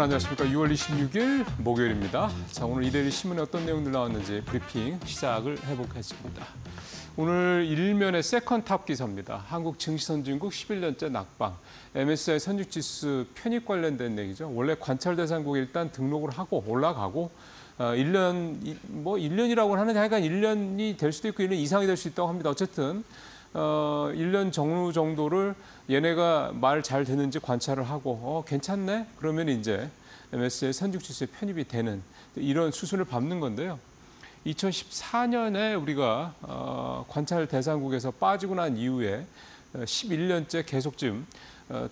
여러분 안녕하십니까. 6월 26일 목요일입니다. 자, 오늘 이데일리 신문에 어떤 내용들 나왔는지 브리핑 시작을 해보겠습니다. 오늘 일면의 세컨탑 기사입니다. 한국 증시선진국 11년째 낙방, MSCI 선진지수 편입 관련된 얘기죠. 원래 관찰 대상국에 일단 등록을 하고 올라가고 1년이라고 하는데 하여간 1년이 될 수도 있고 1년 이상이 될 수 있다고 합니다. 어쨌든 1년 정도를 얘네가 말 잘 되는지 관찰을 하고 괜찮네? 그러면 이제 MSCI 선진지수에 편입이 되는 이런 수순을 밟는 건데요. 2014년에 우리가 관찰 대상국에서 빠지고 난 이후에 11년째 계속 지금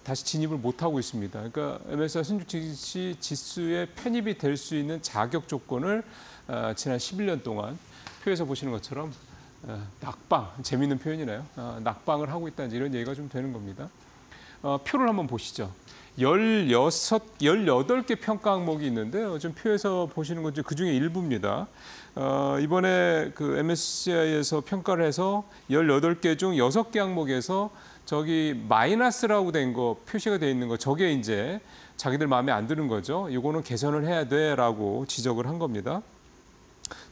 다시 진입을 못하고 있습니다. 그러니까 MSCI 선진지수에 편입이 될 수 있는 자격 조건을 지난 11년 동안 표에서 보시는 것처럼 낙방, 재미있는 표현이네요. 낙방을 하고 있다는 이런 얘기가 좀 되는 겁니다. 표를 한번 보시죠. 18개 평가 항목이 있는데요. 좀 표에서 보시는 건 그중에 일부입니다. 이번에 그 MSCI에서 평가를 해서 18개 중 6개 항목에서 저기 마이너스라고 된 거 표시가 돼 있는 거 저게 이제 자기들 마음에 안 드는 거죠. 이거는 개선을 해야 돼라고 지적을 한 겁니다.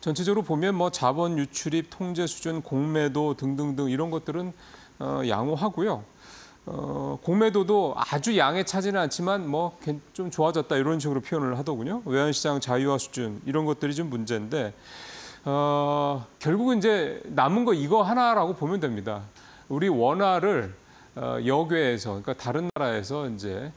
전체적으로 보면 뭐 자본 유출입, 통제 수준, 공매도 등등등 이런 것들은 양호하고요. 공매도도 아주 양에 차지는 않지만 뭐 좀 좋아졌다 이런 식으로 표현을 하더군요. 외환시장 자유화 수준 이런 것들이 좀 문제인데 결국은 이제 남은 거 이거 하나라고 보면 됩니다. 우리 원화를 여괴에서 그러니까 다른 나라에서 이제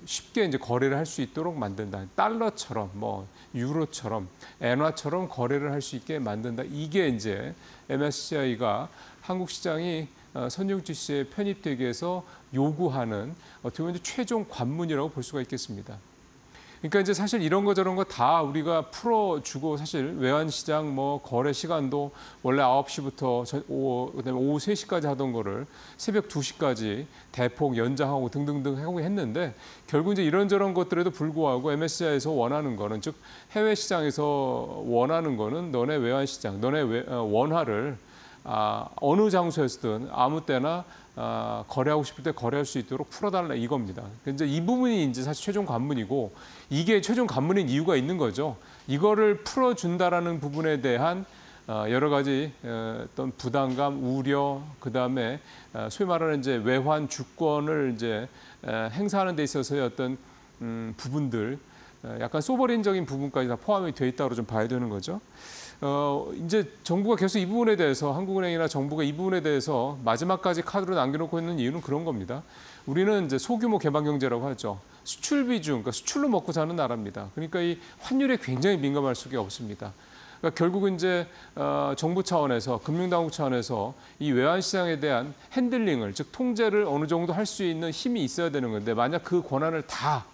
쉽게 이제 거래를 할 수 있도록 만든다. 달러처럼 뭐 유로처럼 엔화처럼 거래를 할 수 있게 만든다. 이게 이제 MSCI가 한국 시장이 선진지수에 편입되기 위해서 요구하는 어떻게 보면 최종 관문이라고 볼 수가 있겠습니다. 그러니까 이제 사실 이런 거 저런 거 다 우리가 풀어주고 사실 외환시장 뭐 거래 시간도 원래 9시부터 그다음에 오후 3시까지 하던 거를 새벽 2시까지 대폭 연장하고 등등등 하고 했는데 결국 이제 이런저런 것들에도 불구하고 MSCI에서 원하는 거는 즉 해외 시장에서 원하는 거는 너네 외환시장, 너네 원화를 어느 장소에서든 아무 때나 거래하고 싶을 때 거래할 수 있도록 풀어달라 이겁니다. 이제 이 부분이 이제 사실 최종 관문이고 이게 최종 관문인 이유가 있는 거죠. 이거를 풀어준다라는 부분에 대한 여러 가지 어떤 부담감, 우려, 그 다음에 소위 말하는 이제 외환 주권을 이제 행사하는 데 있어서의 어떤 부분들, 약간 소버린적인 부분까지 다 포함이 돼 있다고 좀 봐야 되는 거죠. 이제 정부가 계속 이 부분에 대해서 한국은행이나 정부가 이 부분에 대해서 마지막까지 카드로 남겨놓고 있는 이유는 그런 겁니다. 우리는 이제 소규모 개방 경제라고 하죠. 수출 비중, 그러니까 수출로 먹고 사는 나라입니다. 그러니까 이 환율에 굉장히 민감할 수가 없습니다. 그러니까 결국은 이제 정부 차원에서 금융당국 차원에서 이 외환 시장에 대한 핸들링을 즉 통제를 어느 정도 할 수 있는 힘이 있어야 되는 건데 만약 그 권한을 다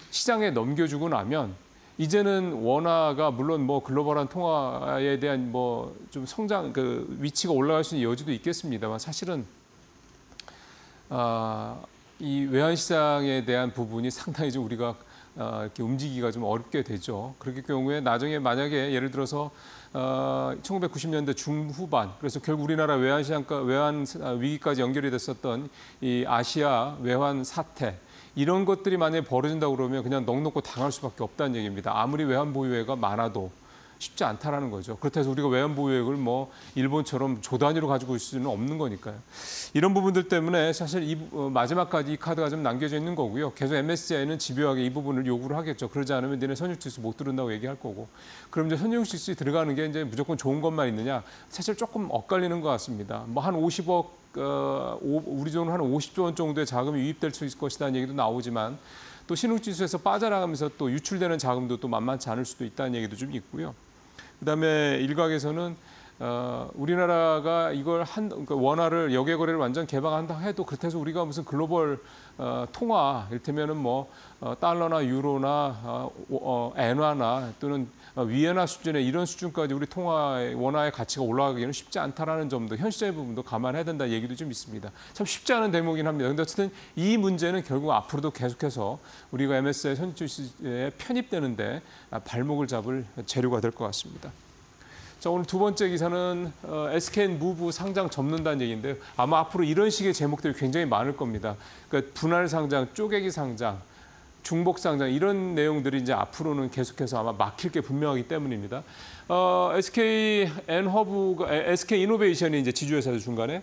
시장에 넘겨주고 나면 이제는 원화가 물론 뭐 글로벌한 통화에 대한 뭐 좀 성장 그 위치가 올라갈 수 있는 여지도 있겠습니다만 사실은 이 외환 시장에 대한 부분이 상당히 좀 우리가 이렇게 움직이기가 좀 어렵게 되죠. 그렇기 경우에 나중에 만약에 예를 들어서 1990년대 중후반 그래서 결국 우리나라 외환 위기까지 연결이 됐었던 이 아시아 외환 사태 이런 것들이 만약에 벌어진다고 그러면 그냥 넋놓고 당할 수밖에 없다는 얘기입니다. 아무리 외환 보유액가 많아도 쉽지 않다라는 거죠. 그렇다고 해서 우리가 외환 보유액을 뭐 일본처럼 조 단위로 가지고 있을 수는 없는 거니까요. 이런 부분들 때문에 사실 마지막까지 이 카드가 좀 남겨져 있는 거고요. 계속 MSCI는 집요하게 이 부분을 요구를 하겠죠. 그러지 않으면 너네 선진지수 못 들은다고 얘기할 거고. 그럼 이제 선진지수에 들어가는 게 이제 무조건 좋은 것만 있느냐? 사실 조금 엇갈리는 것 같습니다. 뭐 한 50억 우리 돈은 한 50조 원 정도의 자금이 유입될 수 있을 것이라는 얘기도 나오지만 또 신흥지수에서 빠져나가면서 또 유출되는 자금도 또 만만치 않을 수도 있다는 얘기도 좀 있고요. 그다음에 일각에서는 우리나라가 이걸 그러니까 원화를 역외 거래를 완전 개방한다 해도 그렇다고 해서 우리가 무슨 글로벌 통화, 이를테면은 뭐 달러나 유로나 엔화나 또는 위엔화 수준의 이런 수준까지 우리 원화의 가치가 올라가기는 쉽지 않다라는 점도 현실적인 부분도 감안해야 된다 얘기도 좀 있습니다. 참 쉽지 않은 대목이긴 합니다. 그런데 어쨌든 이 문제는 결국 앞으로도 계속해서 우리가 MSCI 선진지수에 편입되는데 발목을 잡을 재료가 될 것 같습니다. 자, 오늘 두 번째 기사는 SK무브 상장 접는다는 얘기인데요. 아마 앞으로 이런 식의 제목들이 굉장히 많을 겁니다. 그러니까 분할 상장, 쪼개기 상장, 중복 상장 이런 내용들이 이제 앞으로는 계속해서 아마 막힐 게 분명하기 때문입니다. SK 이노베이션이 이제 지주회사죠, 중간에.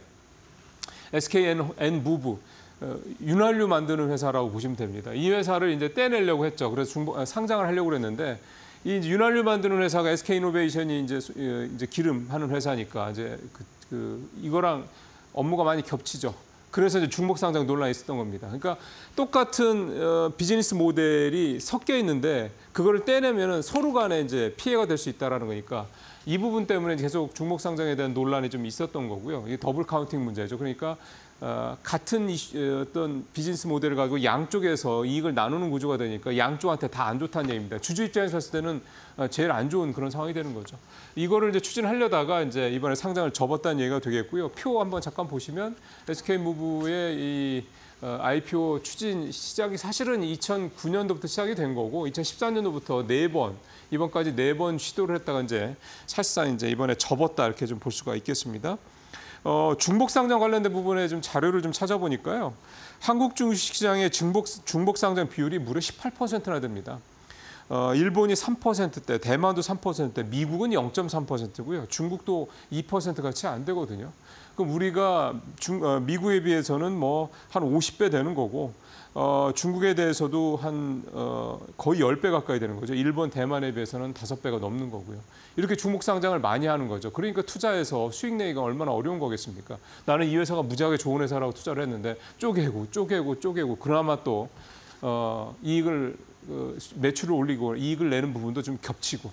SKN 무브. 윤활유 만드는 회사라고 보시면 됩니다. 이 회사를 이제 떼내려고 했죠. 그래서 상장을 하려고 그랬는데 이 윤활유 만드는 회사가 SK이노베이션이 이제 기름 하는 회사니까 이제 이거랑 업무가 많이 겹치죠. 그래서 이제 중복 상장 논란이 있었던 겁니다. 그러니까 똑같은 비즈니스 모델이 섞여 있는데 그거를 떼내면은 서로 간에 이제 피해가 될 수 있다라는 거니까 이 부분 때문에 계속 중복 상장에 대한 논란이 좀 있었던 거고요. 이게 더블 카운팅 문제죠. 그러니까 같은 어떤 비즈니스 모델을 가지고 양쪽에서 이익을 나누는 구조가 되니까 양쪽한테 다 안 좋다는 얘기입니다. 주주 입장에서 봤을 때는 제일 안 좋은 그런 상황이 되는 거죠. 이거를 이제 추진하려다가 이제 이번에 상장을 접었다는 얘기가 되겠고요. 표 한번 잠깐 보시면 SK무브의 이 IPO 추진 시작이 사실은 2009년도부터 시작이 된 거고 2014년도부터 4번 이번까지 4번 시도를 했다가 이제 사실상 이제 이번에 접었다 이렇게 좀 볼 수가 있겠습니다. 중복 상장 관련된 부분에 좀 자료를 좀 찾아보니까요. 한국 주식시장의 중복 상장 비율이 무려 18%나 됩니다. 일본이 3%대, 대만도 3%대, 미국은 0.3%고요. 중국도 2% 같이 안 되거든요. 그럼 우리가 미국에 비해서는 뭐 한 50배 되는 거고 중국에 대해서도 한 거의 10배 가까이 되는 거죠. 일본, 대만에 비해서는 5배가 넘는 거고요. 이렇게 중복 상장을 많이 하는 거죠. 그러니까 투자해서 수익 내기가 얼마나 어려운 거겠습니까? 나는 이 회사가 무지하게 좋은 회사라고 투자를 했는데 쪼개고 그나마 또 이익을 매출을 올리고 이익을 내는 부분도 좀 겹치고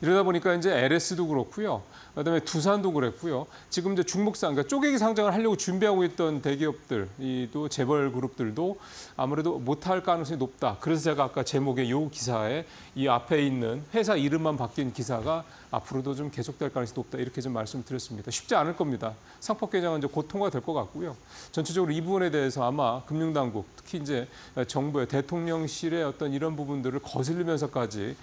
이러다 보니까 이제 LS도 그렇고요. 그다음에 두산도 그랬고요. 지금 이제 중복상, 그러니까 쪼개기 상장을 하려고 준비하고 있던 대기업들, 또 재벌 그룹들도 아무래도 못할 가능성이 높다. 그래서 제가 아까 제목의 이 기사에 이 앞에 있는 회사 이름만 바뀐 기사가 앞으로도 좀 계속될 가능성이 높다. 이렇게 좀 말씀드렸습니다. 쉽지 않을 겁니다. 상법 개정은 이제 곧 통과될 것 같고요. 전체적으로 이 부분에 대해서 아마 금융당국, 특히 이제 정부의 대통령실의 어떤 이런 부분들을 거슬리면서까지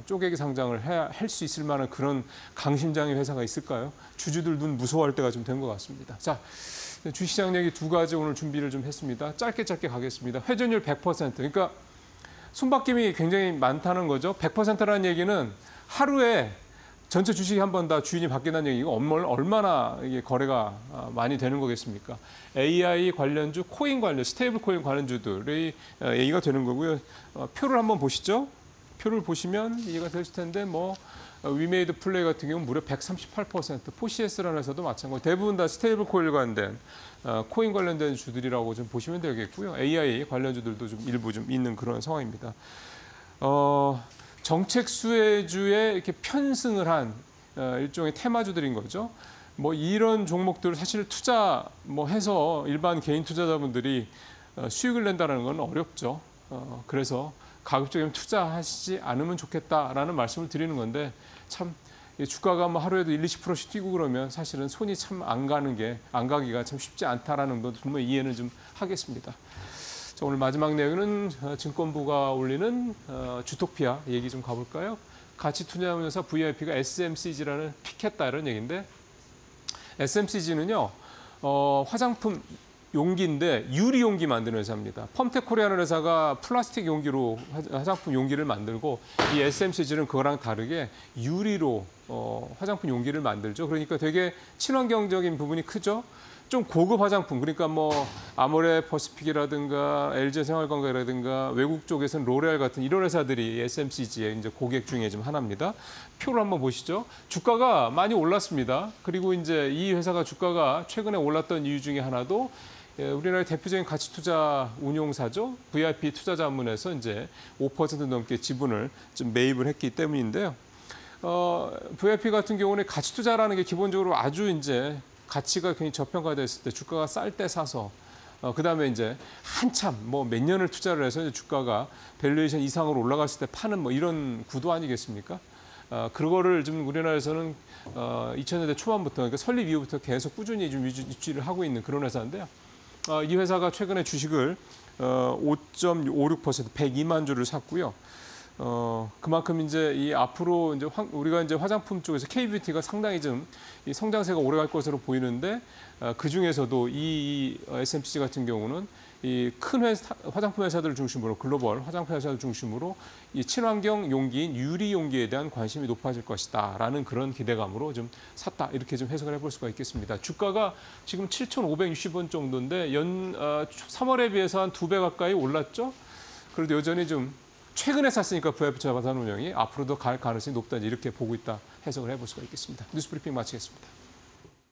쪼개기 상장을 할 수 있을 만한 그런 강심장의 회사가 있을까요? 주주들 눈 무서워할 때가 좀 된 것 같습니다. 자, 주식시장 얘기 2가지 오늘 준비를 좀 했습니다. 짧게 가겠습니다. 회전율 100%. 그러니까 손바뀜이 굉장히 많다는 거죠. 100%라는 얘기는 하루에 전체 주식이 한 번 다 주인이 바뀐다는 얘기가 얼마나 이게 거래가 많이 되는 거겠습니까? AI 관련주, 코인 관련, 스테이블 코인 관련주들의 얘기가 되는 거고요. 표를 한번 보시죠. 표를 보시면 이해가 되실 텐데 위메이드 플레이 같은 경우는 무려 138%, 포시에스라는 회사도 마찬가지고 대부분 다 스테이블 코인 관련된 코인 관련된 주들이라고 좀 보시면 되겠고요. AI 관련주들도 좀 일부 좀 있는 그런 상황입니다. 정책 수혜주에 이렇게 편승을 한 일종의 테마주들인 거죠. 이런 종목들을 사실 투자 해서 일반 개인 투자자분들이 수익을 낸다는 건 어렵죠. 그래서 가급적이면 투자하시지 않으면 좋겠다라는 말씀을 드리는 건데 참 주가가 하루에도 1~20%씩 뛰고 그러면 사실은 손이 참 안 가기가 참 쉽지 않다라는 것도 정말 이해는 좀 하겠습니다. 자, 오늘 마지막 내용은 증권부가 올리는 주토피아 얘기 좀 가볼까요? 가치투자운용사 VIP가 SMCG라는 픽했다 이런 얘기인데 SMCG는요 화장품 용기인데 유리 용기 만드는 회사입니다. 펌텍코리아라는 회사가 플라스틱 용기로 화장품 용기를 만들고 이 SMCG는 그거랑 다르게 유리로 화장품 용기를 만들죠. 그러니까 되게 친환경적인 부분이 크죠. 좀 고급 화장품, 그러니까 아모레 퍼시픽이라든가 LG 생활건강이라든가 외국 쪽에서는 로레알 같은 이런 회사들이 SMCG의 이제 고객 중에 좀 하나입니다. 표를 한번 보시죠. 주가가 많이 올랐습니다. 그리고 이제 이 회사가 주가가 최근에 올랐던 이유 중에 하나도 우리나라의 대표적인 가치 투자 운용사죠. VIP 투자자문에서 이제 5% 넘게 지분을 좀 매입을 했기 때문인데요. VIP 같은 경우는 가치 투자라는 게 기본적으로 아주 이제 가치가 굉장히 저평가됐을 때 주가가 쌀 때 사서 그다음에 이제 한참 몇 년을 투자를 해서 이제 주가가 밸류에이션 이상으로 올라갔을 때 파는 이런 구도 아니겠습니까? 그거를 좀 우리나라에서는 2000년대 초반부터 그러니까 설립 이후부터 계속 꾸준히 좀 유지를 하고 있는 그런 회사인데요. 이 회사가 최근에 주식을 5.56% 102만 주를 샀고요. 그만큼 이제 이 앞으로 이제 우리가 이제 화장품 쪽에서 K뷰티가 상당히 좀 이 성장세가 오래 갈 것으로 보이는데 그 중에서도 이 SMCG 같은 경우는 이 큰 화장품 회사들을 중심으로 글로벌 화장품 회사들 중심으로 이 친환경 용기인 유리 용기에 대한 관심이 높아질 것이다라는 그런 기대감으로 좀 샀다 이렇게 좀 해석을 해볼 수가 있겠습니다. 주가가 지금 7,560원 정도인데 3월에 비해서 한 2배 가까이 올랐죠. 그래도 여전히 좀 최근에 샀으니까 VF 자산운용이 앞으로도 갈 가능성이 높다 이렇게 보고 있다 해석을 해볼 수가 있겠습니다. 뉴스브리핑 마치겠습니다.